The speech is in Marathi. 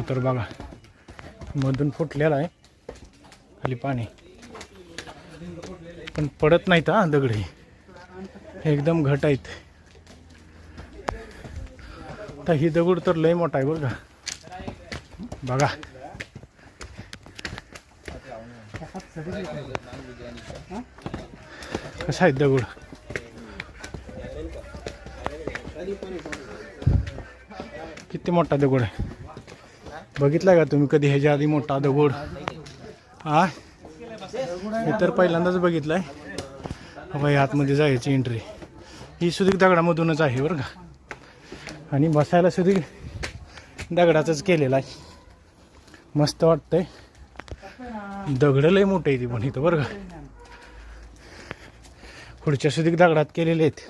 तर बघा मधून फुटलेला आहे, खाली पाणी पण पडत नाहीत हा दगडे, एकदम घट आहेत. तर ही दगड तर लय मोठा आहे बघा. बघा कसा आहे दगड, किती मोठा दगड आहे. बघितलाय का तुम्ही कधी ह्याच्या आधी मोठा दगड? हा मी तर पहिल्यांदाच बघितलाय. बाई आतमध्ये जायची एंट्री ही सुद्धा दगडामधूनच आहे बरं का, आणि बसायला सुद्धा दगडाचंच केलेलं आहे. मस्त वाटतंय. दगड लय मोठे आहे ती पण इथं बरं का, पुढच्या सुद्धा दगडात केलेले आहेत.